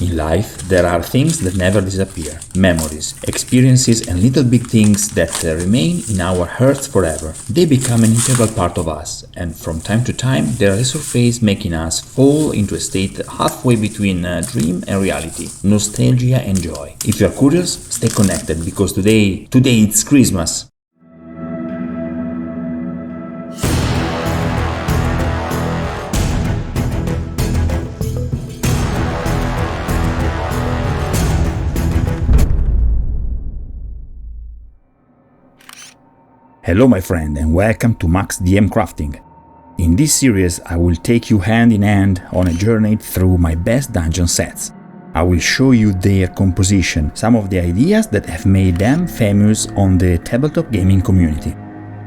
In life, there are things that never disappear. Memories, experiences, and little big things that remain in our hearts forever. They become an integral part of us, and from time to time, they resurface, making us fall into a state halfway between dream and reality, nostalgia and joy. If you're curious, stay connected, because today it's Christmas. Hello my friend, and welcome to Max DM Crafting. In this series I will take you hand in hand on a journey through my best dungeon sets. I will show you their composition, some of the ideas that have made them famous on the tabletop gaming community.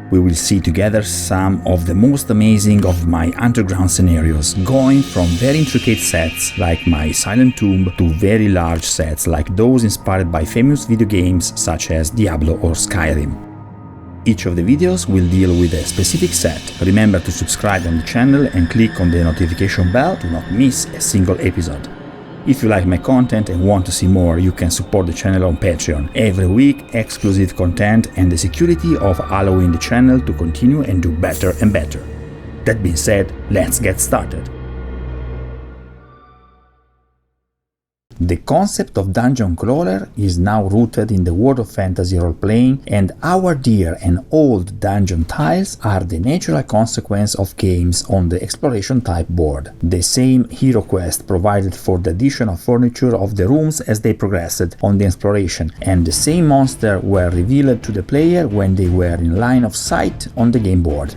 We will see together some of the most amazing of my underground scenarios, going from very intricate sets like my Silent Tomb to very large sets like those inspired by famous video games such as Diablo or Skyrim. Each of the videos will deal with a specific set. Remember to subscribe on the channel and click on the notification bell to not miss a single episode. If you like my content and want to see more, you can support the channel on Patreon. Every week, exclusive content and the security of allowing the channel to continue and do better and better. That being said, let's get started. The concept of dungeon crawler is now rooted in the world of fantasy role-playing, and our dear and old dungeon tiles are the natural consequence of games on the exploration type board. The same hero quest provided for the addition of furniture of the rooms as they progressed on the exploration, and the same monster were revealed to the player when they were in line of sight on the game board.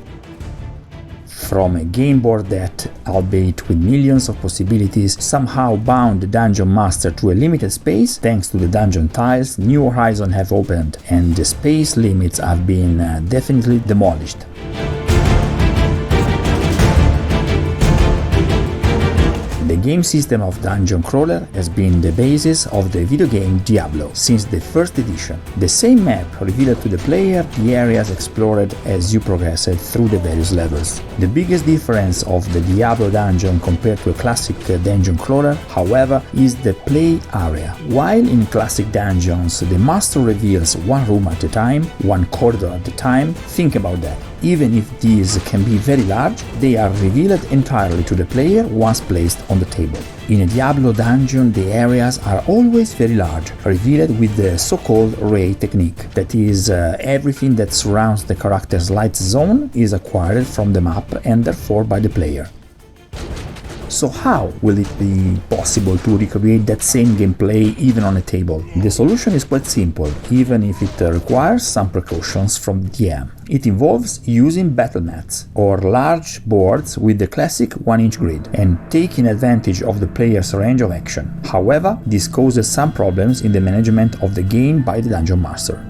From a game board that, albeit with millions of possibilities, somehow bound the dungeon master to a limited space, thanks to the dungeon tiles, new horizons have opened and the space limits have been definitely demolished. The game system of Dungeon Crawler has been the basis of the video game Diablo since the first edition. The same map revealed to the player the areas explored as you progressed through the various levels. The biggest difference of the Diablo dungeon compared to a classic Dungeon Crawler, however, is the play area. While in classic dungeons the master reveals one room at a time, one corridor at a time, think about that. Even if these can be very large, they are revealed entirely to the player once placed on the table. In a Diablo dungeon, the areas are always very large, revealed with the so-called ray technique. That is, everything that surrounds the character's light zone is acquired from the map and therefore by the player. So how will it be possible to recreate that same gameplay even on a table? The solution is quite simple, even if it requires some precautions from the DM. It involves using battle mats, or large boards with the classic 1-inch grid, and taking advantage of the player's range of action. However, this causes some problems in the management of the game by the dungeon master.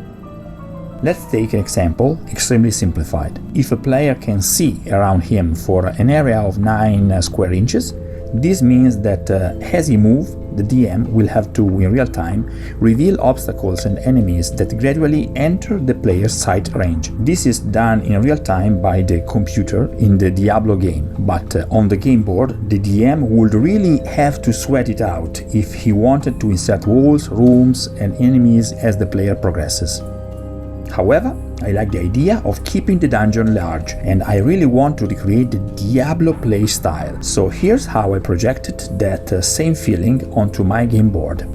Let's take an example, extremely simplified. If a player can see around him for an area of 9 square inches, this means that as he moves, the DM will have to, in real time, reveal obstacles and enemies that gradually enter the player's sight range. This is done in real time by the computer in the Diablo game, but on the game board, the DM would really have to sweat it out if he wanted to insert walls, rooms, and enemies as the player progresses. However, I like the idea of keeping the dungeon large, and I really want to recreate the Diablo play style. So here's how I projected that same feeling onto my game board.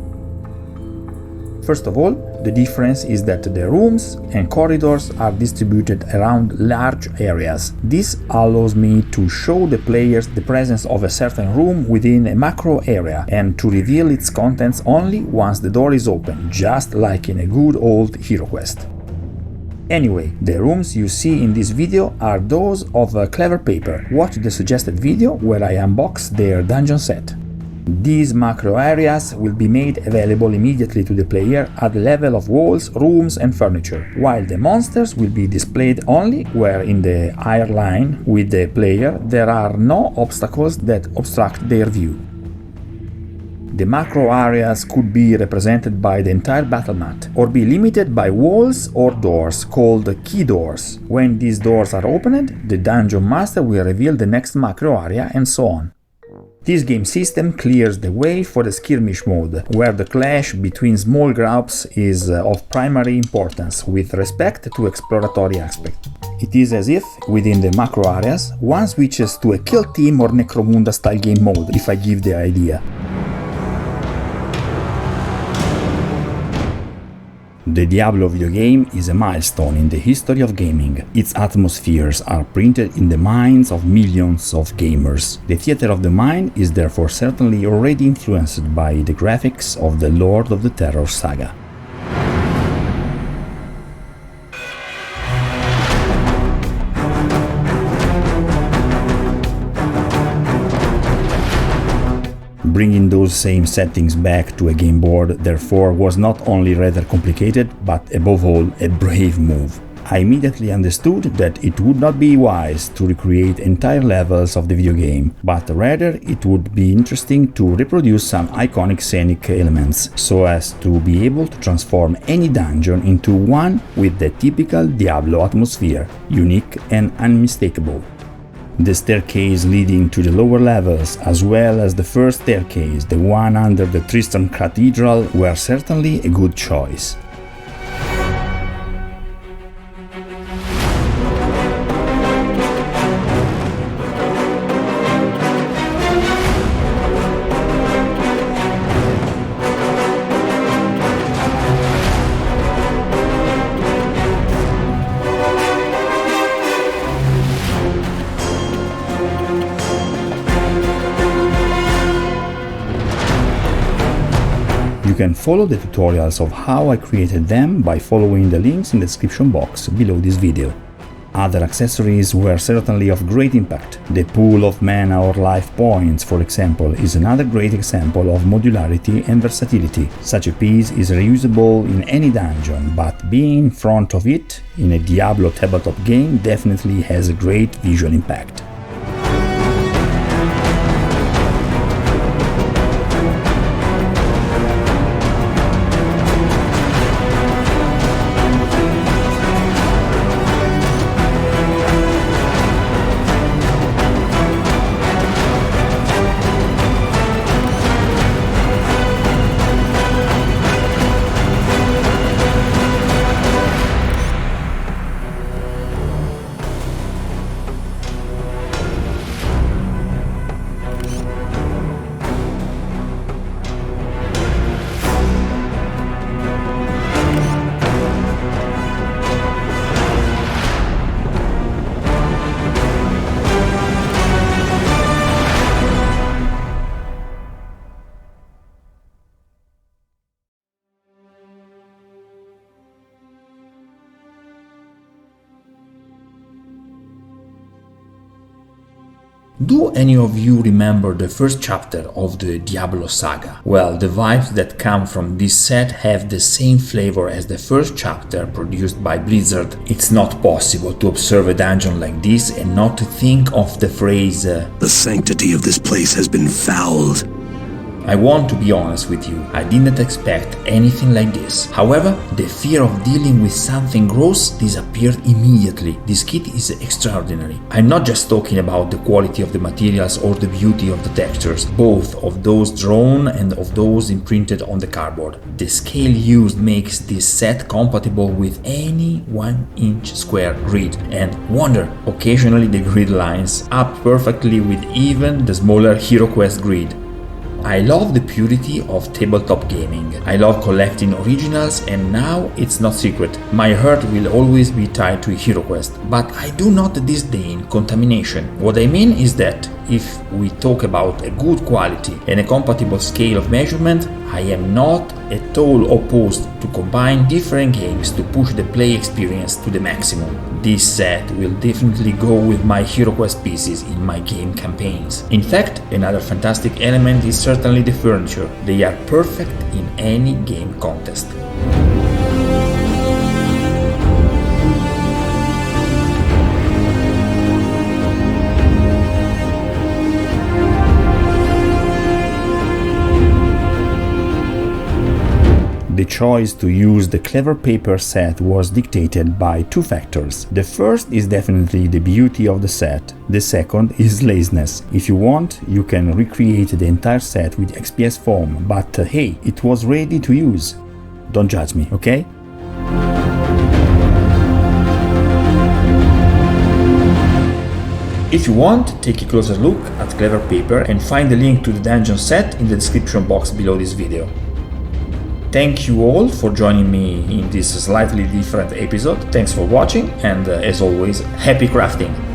First of all, the difference is that the rooms and corridors are distributed around large areas. This allows me to show the players the presence of a certain room within a macro area and to reveal its contents only once the door is open, just like in a good old hero quest. Anyway, the rooms you see in this video are those of Clever Paper. Watch the suggested video where I unbox their dungeon set. These macro areas will be made available immediately to the player at the level of walls, rooms and furniture, while the monsters will be displayed only where in the higher line with the player there are no obstacles that obstruct their view. The macro areas could be represented by the entire battle mat, or be limited by walls or doors called key doors. When these doors are opened, the dungeon master will reveal the next macro area and so on. This game system clears the way for the skirmish mode, where the clash between small groups is of primary importance with respect to exploratory aspect. It is as if, within the macro areas, one switches to a Kill Team or Necromunda style game mode, if I give the idea. The Diablo video game is a milestone in the history of gaming. Its atmospheres are printed in the minds of millions of gamers. The theater of the mind is therefore certainly already influenced by the graphics of the Lord of the Terror saga. Bringing those same settings back to a game board, therefore, was not only rather complicated, but above all, a brave move. I immediately understood that it would not be wise to recreate entire levels of the video game, but rather it would be interesting to reproduce some iconic scenic elements, so as to be able to transform any dungeon into one with the typical Diablo atmosphere, unique and unmistakable. The staircase leading to the lower levels, as well as the first staircase, the one under the Tristram Cathedral, were certainly a good choice. You can follow the tutorials of how I created them by following the links in the description box below this video. Other accessories were certainly of great impact. The pool of mana or life points, for example, is another great example of modularity and versatility. Such a piece is reusable in any dungeon, but being in front of it in a Diablo tabletop game definitely has a great visual impact. Do any of you remember the first chapter of the Diablo saga? Well, the vibes that come from this set have the same flavor as the first chapter produced by Blizzard. It's not possible to observe a dungeon like this and not to think of the phrase "The sanctity of this place has been fouled." I want to be honest with you, I didn't expect anything like this. However, the fear of dealing with something gross disappeared immediately. This kit is extraordinary. I'm not just talking about the quality of the materials or the beauty of the textures, both of those drawn and of those imprinted on the cardboard. The scale used makes this set compatible with any 1-inch square grid, and wonder, occasionally the grid lines up perfectly with even the smaller HeroQuest grid. I love the purity of tabletop gaming. I love collecting originals, and now it's not secret. My heart will always be tied to HeroQuest, but I do not disdain contamination. What I mean is that if we talk about a good quality and a compatible scale of measurement, I am not at all opposed to combine different games to push the play experience to the maximum. This set will definitely go with my HeroQuest pieces in my game campaigns. In fact, another fantastic element is certainly the furniture. They are perfect in any game contest. The choice to use the Clever Paper set was dictated by two factors. The first is definitely the beauty of the set. The second is laziness. If you want, you can recreate the entire set with XPS foam, but hey, it was ready to use. Don't judge me, okay? If you want, take a closer look at Clever Paper and find the link to the dungeon set in the description box below this video. Thank you all for joining me in this slightly different episode. Thanks for watching and as always, happy crafting!